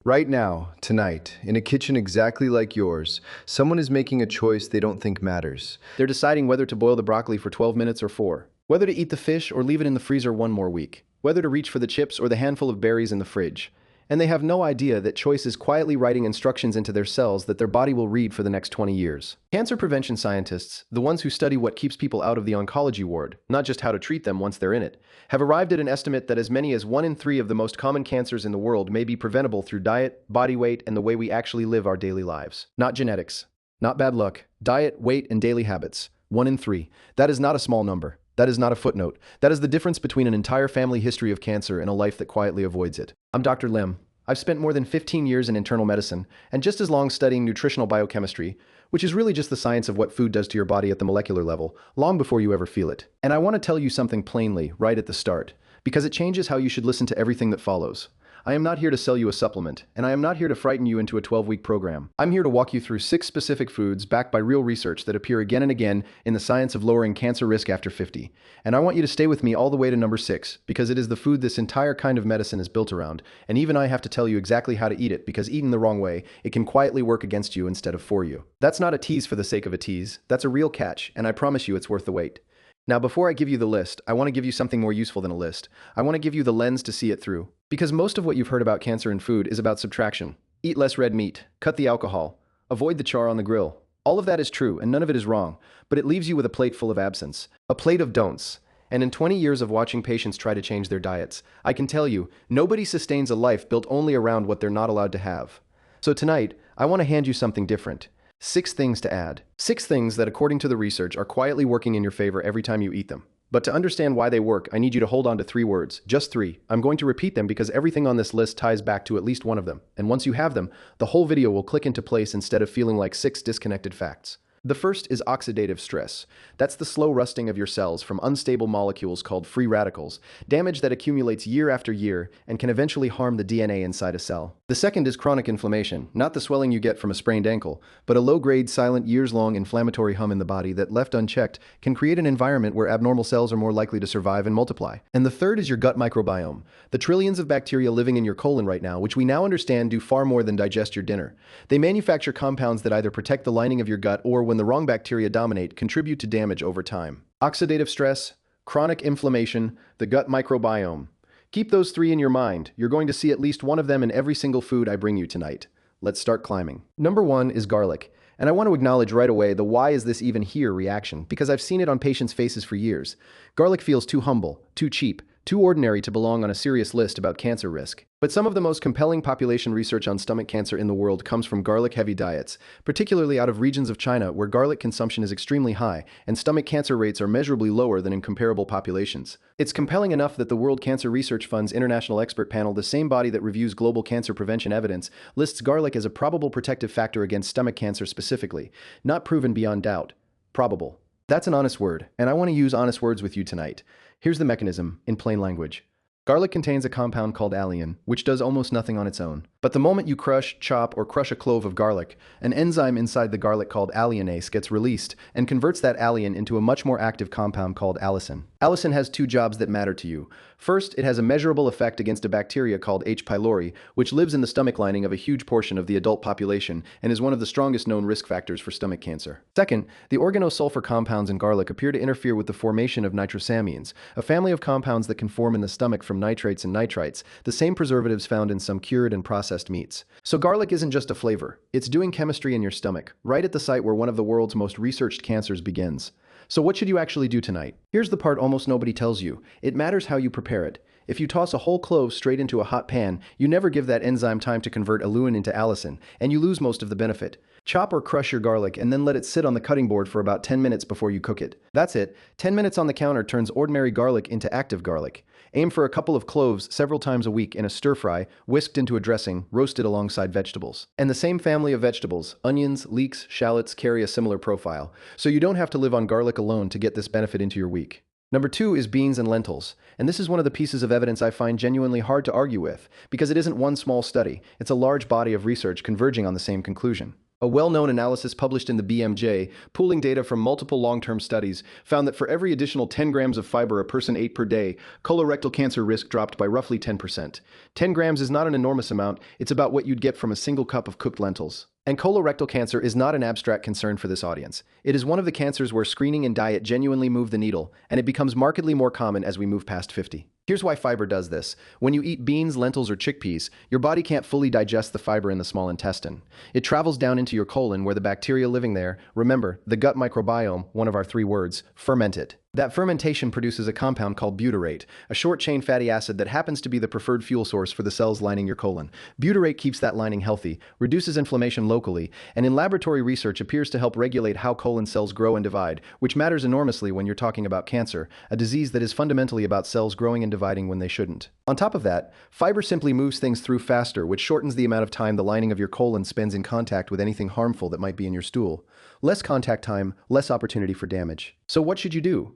Right now, tonight, in a kitchen exactly like yours, someone is making a choice they don't think matters. They're deciding whether to boil the broccoli for 12 minutes or 4, whether to eat the fish or leave it in the freezer one more week, whether to reach for the chips or the handful of berries in the fridge. And they have no idea that choice is quietly writing instructions into their cells that their body will read for the next 20 years. Cancer prevention scientists, the ones who study what keeps people out of the oncology ward, not just how to treat them once they're in it, have arrived at an estimate that as many as 1 in 3 of the most common cancers in the world may be preventable through diet, body weight, and the way we actually live our daily lives. Not genetics. Not bad luck. Diet, weight, and daily habits. 1 in 3. That is not a small number. That is not a footnote. That is the difference between an entire family history of cancer and a life that quietly avoids it. I'm Dr. Lim. I've spent more than 15 years in internal medicine and just as long studying nutritional biochemistry, which is really just the science of what food does to your body at the molecular level, long before you ever feel it. And I want to tell you something plainly, right at the start, because it changes how you should listen to everything that follows. I am not here to sell you a supplement, and I am not here to frighten you into a 12-week program. I'm here to walk you through 6 specific foods backed by real research that appear again and again in the science of lowering cancer risk after 50. And I want you to stay with me all the way to number 6, because it is the food this entire kind of medicine is built around, and even I have to tell you exactly how to eat it, because eaten the wrong way, it can quietly work against you instead of for you. That's not a tease for the sake of a tease, that's a real catch, and I promise you it's worth the wait. Now, before I give you the list, I want to give you something more useful than a list. I want to give you the lens to see it through. Because most of what you've heard about cancer in food is about subtraction. Eat less red meat, cut the alcohol, avoid the char on the grill. All of that is true, and none of it is wrong, but it leaves you with a plate full of absence, a plate of don'ts. And in 20 years of watching patients try to change their diets, I can tell you, nobody sustains a life built only around what they're not allowed to have. So tonight, I want to hand you something different. 6 things to add. 6 things that, according to the research, are quietly working in your favor every time you eat them. But to understand why they work, I need you to hold on to 3 words. Just 3. I'm going to repeat them because everything on this list ties back to at least one of them. And once you have them, the whole video will click into place instead of feeling like 6 disconnected facts. The first is oxidative stress. That's the slow rusting of your cells from unstable molecules called free radicals, damage that accumulates year after year and can eventually harm the DNA inside a cell. The second is chronic inflammation, not the swelling you get from a sprained ankle, but a low-grade, silent, years-long inflammatory hum in the body that, left unchecked, can create an environment where abnormal cells are more likely to survive and multiply. And the third is your gut microbiome, the trillions of bacteria living in your colon right now, which we now understand do far more than digest your dinner. They manufacture compounds that either protect the lining of your gut or, when the wrong bacteria dominate, contribute to damage over time. Oxidative stress, chronic inflammation, the gut microbiome. Keep those 3 in your mind. You're going to see at least one of them in every single food I bring you tonight. Let's start climbing. Number 1 is garlic. And I want to acknowledge right away the "why is this even here" reaction, because I've seen it on patients' faces for years. Garlic feels too humble, too cheap, too ordinary to belong on a serious list about cancer risk. But some of the most compelling population research on stomach cancer in the world comes from garlic-heavy diets, particularly out of regions of China where garlic consumption is extremely high and stomach cancer rates are measurably lower than in comparable populations. It's compelling enough that the World Cancer Research Fund's International Expert Panel, the same body that reviews global cancer prevention evidence, lists garlic as a probable protective factor against stomach cancer specifically, not proven beyond doubt. Probable. That's an honest word, and I want to use honest words with you tonight. Here's the mechanism, in plain language. Garlic contains a compound called alliin, which does almost nothing on its own. But the moment you crush, chop, or crush a clove of garlic, an enzyme inside the garlic called alliinase gets released and converts that alliin into a much more active compound called allicin. Allicin has 2 jobs that matter to you. First, it has a measurable effect against a bacteria called H. pylori, which lives in the stomach lining of a huge portion of the adult population and is one of the strongest known risk factors for stomach cancer. Second, the organosulfur compounds in garlic appear to interfere with the formation of nitrosamines, a family of compounds that can form in the stomach from nitrates and nitrites, the same preservatives found in some cured and processed meats. So garlic isn't just a flavor, it's doing chemistry in your stomach, right at the site where one of the world's most researched cancers begins. So what should you actually do tonight? Here's the part almost nobody tells you. It matters how you prepare it. If you toss a whole clove straight into a hot pan, you never give that enzyme time to convert alliin into allicin, and you lose most of the benefit. Chop or crush your garlic and then let it sit on the cutting board for about 10 minutes before you cook it. That's it. 10 minutes on the counter turns ordinary garlic into active garlic. Aim for a couple of cloves several times a week in a stir-fry, whisked into a dressing, roasted alongside vegetables. And the same family of vegetables, onions, leeks, shallots, carry a similar profile, so you don't have to live on garlic alone to get this benefit into your week. Number 2 is beans and lentils, and this is one of the pieces of evidence I find genuinely hard to argue with, because it isn't one small study, it's a large body of research converging on the same conclusion. A well-known analysis published in the BMJ, pooling data from multiple long-term studies, found that for every additional 10 grams of fiber a person ate per day, colorectal cancer risk dropped by roughly 10%. 10 grams is not an enormous amount, it's about what you'd get from a single cup of cooked lentils. And colorectal cancer is not an abstract concern for this audience. It is one of the cancers where screening and diet genuinely move the needle, and it becomes markedly more common as we move past 50. Here's why fiber does this. When you eat beans, lentils, or chickpeas, your body can't fully digest the fiber in the small intestine. It travels down into your colon where the bacteria living there, remember, the gut microbiome, one of our 3 words, ferment it. That fermentation produces a compound called butyrate, a short-chain fatty acid that happens to be the preferred fuel source for the cells lining your colon. Butyrate keeps that lining healthy, reduces inflammation locally, and in laboratory research appears to help regulate how colon cells grow and divide, which matters enormously when you're talking about cancer, a disease that is fundamentally about cells growing and dividing when they shouldn't. On top of that, fiber simply moves things through faster, which shortens the amount of time the lining of your colon spends in contact with anything harmful that might be in your stool. Less contact time, less opportunity for damage. So what should you do?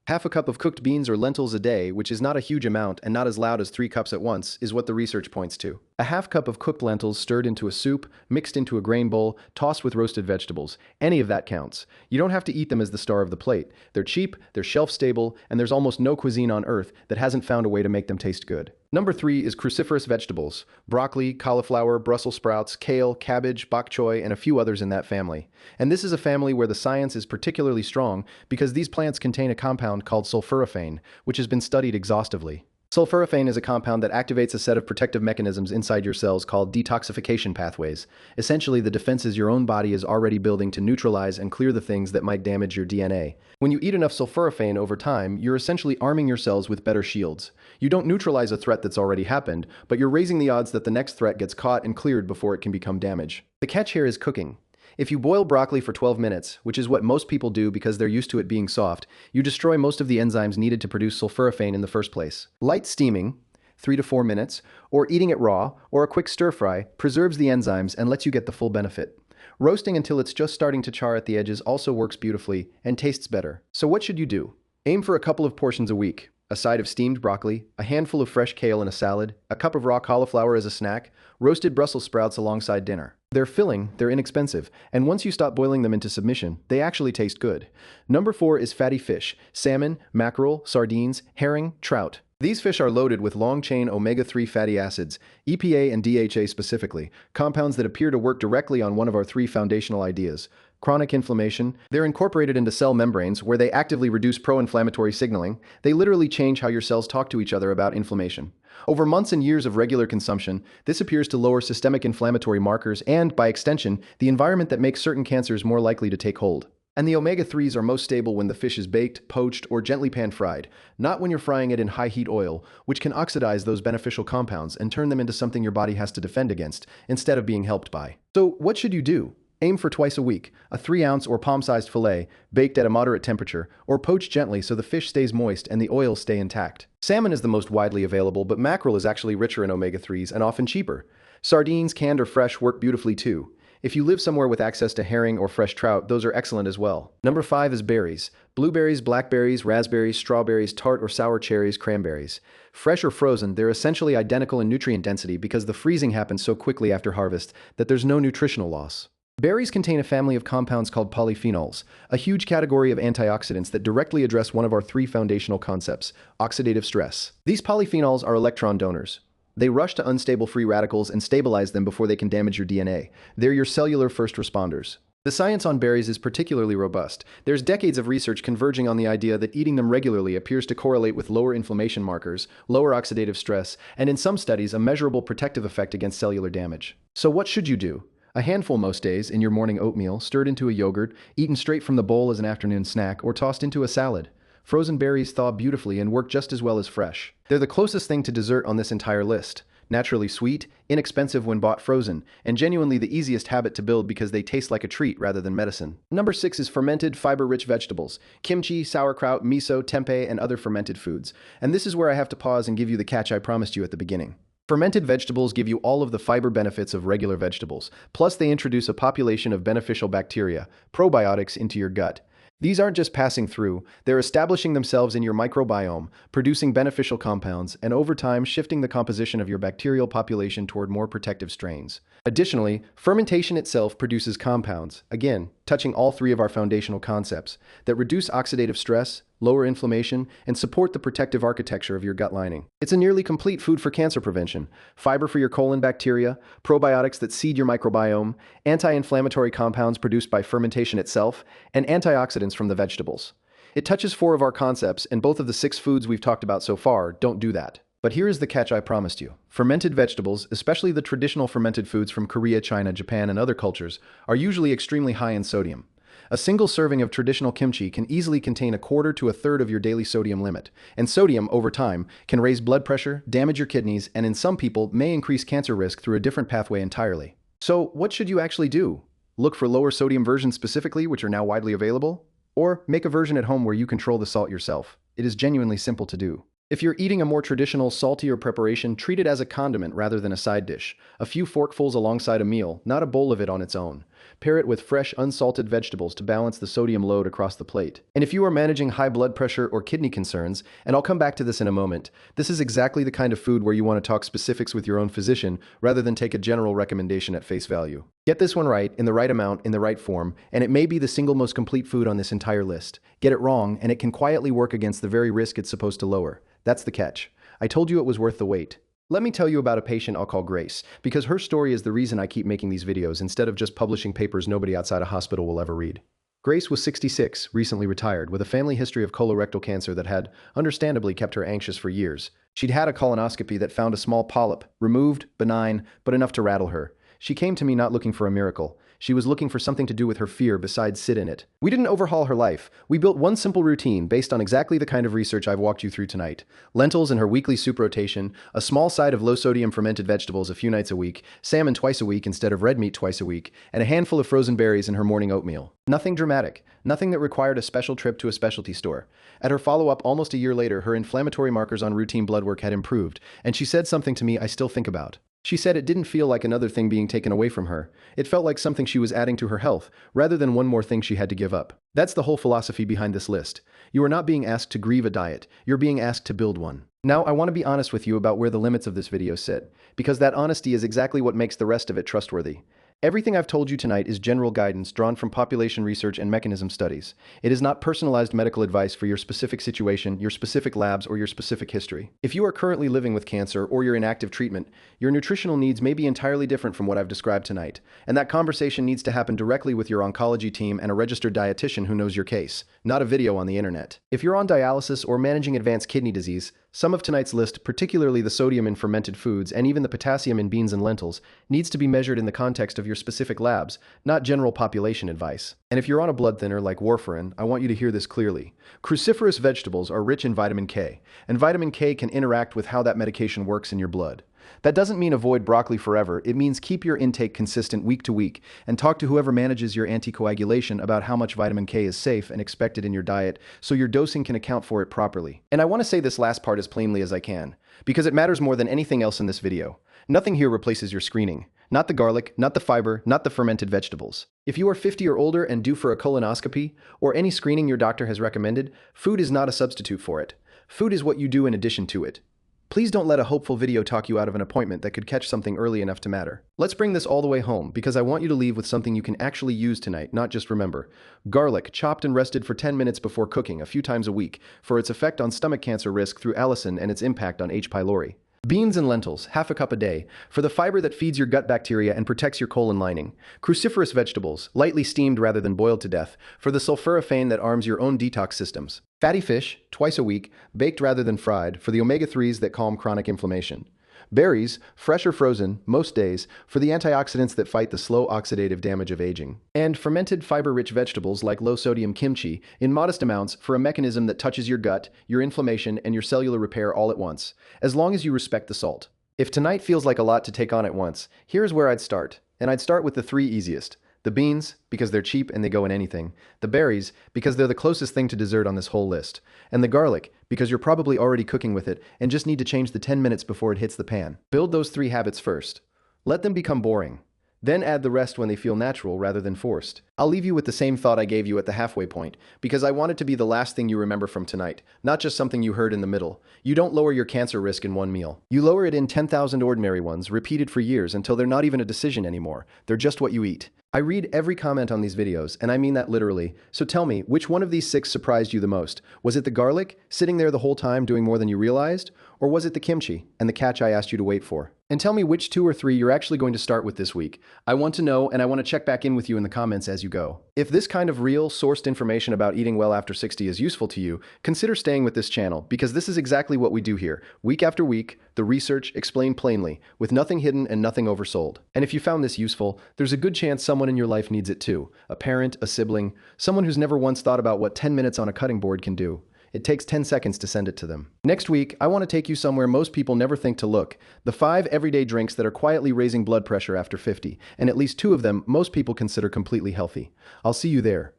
Half a cup of cooked beans or lentils a day, which is not a huge amount and not as loud as 3 cups at once, is what the research points to. A half cup of cooked lentils stirred into a soup, mixed into a grain bowl, tossed with roasted vegetables. Any of that counts. You don't have to eat them as the star of the plate. They're cheap, they're shelf-stable, and there's almost no cuisine on earth that hasn't found a way to make them taste good. Number 3 is cruciferous vegetables. Broccoli, cauliflower, Brussels sprouts, kale, cabbage, bok choy, and a few others in that family. And this is a family where the science is particularly strong because these plants contain a compound called sulforaphane, which has been studied exhaustively. Sulforaphane is a compound that activates a set of protective mechanisms inside your cells called detoxification pathways, essentially the defenses your own body is already building to neutralize and clear the things that might damage your DNA. When you eat enough sulforaphane over time, you're essentially arming your cells with better shields. You don't neutralize a threat that's already happened, but you're raising the odds that the next threat gets caught and cleared before it can become damage. The catch here is cooking. If you boil broccoli for 12 minutes, which is what most people do because they're used to it being soft, you destroy most of the enzymes needed to produce sulforaphane in the first place. Light steaming, 3 to 4 minutes, or eating it raw, or a quick stir fry, preserves the enzymes and lets you get the full benefit. Roasting until it's just starting to char at the edges also works beautifully and tastes better. So what should you do? Aim for a couple of portions a week. A side of steamed broccoli, a handful of fresh kale in a salad, a cup of raw cauliflower as a snack, roasted Brussels sprouts alongside dinner. They're filling, they're inexpensive, and once you stop boiling them into submission, they actually taste good. Number 4 is fatty fish: salmon, mackerel, sardines, herring, trout. These fish are loaded with long-chain omega-3 fatty acids, EPA and DHA specifically, compounds that appear to work directly on one of our 3 foundational ideas. Chronic inflammation. They're incorporated into cell membranes where they actively reduce pro-inflammatory signaling. They literally change how your cells talk to each other about inflammation. Over months and years of regular consumption, this appears to lower systemic inflammatory markers and, by extension, the environment that makes certain cancers more likely to take hold. And the omega-3s are most stable when the fish is baked, poached, or gently pan-fried, not when you're frying it in high-heat oil, which can oxidize those beneficial compounds and turn them into something your body has to defend against, instead of being helped by. So, what should you do? Aim for twice a week, a 3-ounce or palm-sized fillet, baked at a moderate temperature, or poached gently so the fish stays moist and the oils stay intact. Salmon is the most widely available, but mackerel is actually richer in omega-3s and often cheaper. Sardines, canned or fresh, work beautifully too. If you live somewhere with access to herring or fresh trout, those are excellent as well. Number 5 is berries. Blueberries, blackberries, raspberries, strawberries, tart or sour cherries, cranberries. Fresh or frozen, they're essentially identical in nutrient density because the freezing happens so quickly after harvest that there's no nutritional loss. Berries contain a family of compounds called polyphenols, a huge category of antioxidants that directly address one of our 3 foundational concepts: oxidative stress. These polyphenols are electron donors. They rush to unstable free radicals and stabilize them before they can damage your DNA. They're your cellular first responders. The science on berries is particularly robust. There's decades of research converging on the idea that eating them regularly appears to correlate with lower inflammation markers, lower oxidative stress, and in some studies, a measurable protective effect against cellular damage. So what should you do? A handful most days in your morning oatmeal, stirred into a yogurt, eaten straight from the bowl as an afternoon snack, or tossed into a salad. Frozen berries thaw beautifully and work just as well as fresh. They're the closest thing to dessert on this entire list. Naturally sweet, inexpensive when bought frozen, and genuinely the easiest habit to build because they taste like a treat rather than medicine. Number 6 is fermented, fiber-rich vegetables: kimchi, sauerkraut, miso, tempeh, and other fermented foods. And this is where I have to pause and give you the catch I promised you at the beginning. Fermented vegetables give you all of the fiber benefits of regular vegetables, plus they introduce a population of beneficial bacteria, probiotics, into your gut. These aren't just passing through, they're establishing themselves in your microbiome, producing beneficial compounds, and over time shifting the composition of your bacterial population toward more protective strains. Additionally, fermentation itself produces compounds, again, touching all three of our foundational concepts, that reduce oxidative stress, lower inflammation, and support the protective architecture of your gut lining. It's a nearly complete food for cancer prevention. Fiber for your colon bacteria, probiotics that seed your microbiome, anti-inflammatory compounds produced by fermentation itself, and antioxidants from the vegetables. It touches four of our concepts, and both of the 6 foods we've talked about so far don't do that. But here is the catch I promised you. Fermented vegetables, especially the traditional fermented foods from Korea, China, Japan, and other cultures, are usually extremely high in sodium. A single serving of traditional kimchi can easily contain 1/4 to 1/3 of your daily sodium limit, and sodium, over time, can raise blood pressure, damage your kidneys, and in some people may increase cancer risk through a different pathway entirely. So, what should you actually do? Look for lower sodium versions specifically, which are now widely available? Or make a version at home where you control the salt yourself. It is genuinely simple to do. If you're eating a more traditional, saltier preparation, treat it as a condiment rather than a side dish. A few forkfuls alongside a meal, not a bowl of it on its own. Pair it with fresh, unsalted vegetables to balance the sodium load across the plate. And if you are managing high blood pressure or kidney concerns, and I'll come back to this in a moment, this is exactly the kind of food where you want to talk specifics with your own physician rather than take a general recommendation at face value. Get this one right, in the right amount, in the right form, and it may be the single most complete food on this entire list. Get it wrong, and it can quietly work against the very risk it's supposed to lower. That's the catch. I told you it was worth the wait. Let me tell you about a patient I'll call Grace, because her story is the reason I keep making these videos instead of just publishing papers nobody outside a hospital will ever read. Grace was 66, recently retired, with a family history of colorectal cancer that had, understandably, kept her anxious for years. She'd had a colonoscopy that found a small polyp, removed, benign, but enough to rattle her. She came to me not looking for a miracle. She was looking for something to do with her fear besides sit in it. We didn't overhaul her life. We built one simple routine based on exactly the kind of research I've walked you through tonight. Lentils in her weekly soup rotation, a small side of low-sodium fermented vegetables a few nights a week, salmon twice a week instead of red meat twice a week, and a handful of frozen berries in her morning oatmeal. Nothing dramatic. Nothing that required a special trip to a specialty store. At her follow-up almost a year later, her inflammatory markers on routine blood work had improved, and she said something to me I still think about. She said it didn't feel like another thing being taken away from her. It felt like something she was adding to her health, rather than one more thing she had to give up. That's the whole philosophy behind this list. You are not being asked to grieve a diet, you're being asked to build one. Now, I want to be honest with you about where the limits of this video sit, because that honesty is exactly what makes the rest of it trustworthy. Everything I've told you tonight is general guidance drawn from population research and mechanism studies. It is not personalized medical advice for your specific situation, your specific labs, or your specific history. If you are currently living with cancer or you're in active treatment, your nutritional needs may be entirely different from what I've described tonight, and that conversation needs to happen directly with your oncology team and a registered dietitian who knows your case, not a video on the internet. If you're on dialysis or managing advanced kidney disease, some of tonight's list, particularly the sodium in fermented foods and even the potassium in beans and lentils, needs to be measured in the context of your specific labs, not general population advice. And if you're on a blood thinner like warfarin, I want you to hear this clearly. Cruciferous vegetables are rich in vitamin K, and vitamin K can interact with how that medication works in your blood. That doesn't mean avoid broccoli forever, it means keep your intake consistent week to week, and talk to whoever manages your anticoagulation about how much vitamin K is safe and expected in your diet so your dosing can account for it properly. And I want to say this last part as plainly as I can, because it matters more than anything else in this video. Nothing here replaces your screening. Not the garlic, not the fiber, not the fermented vegetables. If you are 50 or older and due for a colonoscopy, or any screening your doctor has recommended, food is not a substitute for it. Food is what you do in addition to it. Please don't let a hopeful video talk you out of an appointment that could catch something early enough to matter. Let's bring this all the way home, because I want you to leave with something you can actually use tonight, not just remember. Garlic, chopped and rested for 10 minutes before cooking a few times a week, for its effect on stomach cancer risk through allicin and its impact on H. pylori. Beans and lentils, half a cup a day, for the fiber that feeds your gut bacteria and protects your colon lining. Cruciferous vegetables, lightly steamed rather than boiled to death, for the sulforaphane that arms your own detox systems. Fatty fish, twice a week, baked rather than fried, for the omega-3s that calm chronic inflammation. Berries, fresh or frozen, most days, for the antioxidants that fight the slow oxidative damage of aging. And fermented fiber-rich vegetables like low-sodium kimchi, in modest amounts, for a mechanism that touches your gut, your inflammation, and your cellular repair all at once, as long as you respect the salt. If tonight feels like a lot to take on at once, here's where I'd start. And I'd start with the 3 easiest. The beans, because they're cheap and they go in anything. The berries, because they're the closest thing to dessert on this whole list. And the garlic, because you're probably already cooking with it and just need to change the 10 minutes before it hits the pan. Build those 3 habits first. Let them become boring. Then add the rest when they feel natural rather than forced. I'll leave you with the same thought I gave you at the halfway point, because I want it to be the last thing you remember from tonight, not just something you heard in the middle. You don't lower your cancer risk in one meal. You lower it in 10,000 ordinary ones, repeated for years until they're not even a decision anymore. They're just what you eat. I read every comment on these videos, and I mean that literally. So tell me, which one of these 6 surprised you the most? Was it the garlic, sitting there the whole time doing more than you realized? Or was it the kimchi, and the catch I asked you to wait for? And tell me which 2 or 3 you're actually going to start with this week. I want to know, and I want to check back in with you in the comments as you go. If this kind of real, sourced information about eating well after 60 is useful to you, consider staying with this channel, because this is exactly what we do here. Week after week, the research explained plainly, with nothing hidden and nothing oversold. And if you found this useful, there's a good chance someone in your life needs it too. A parent, a sibling, someone who's never once thought about what 10 minutes on a cutting board can do. It takes 10 seconds to send it to them. Next week, I want to take you somewhere most people never think to look. The 5 everyday drinks that are quietly raising blood pressure after 50, and at least 2 of them most people consider completely healthy. I'll see you there.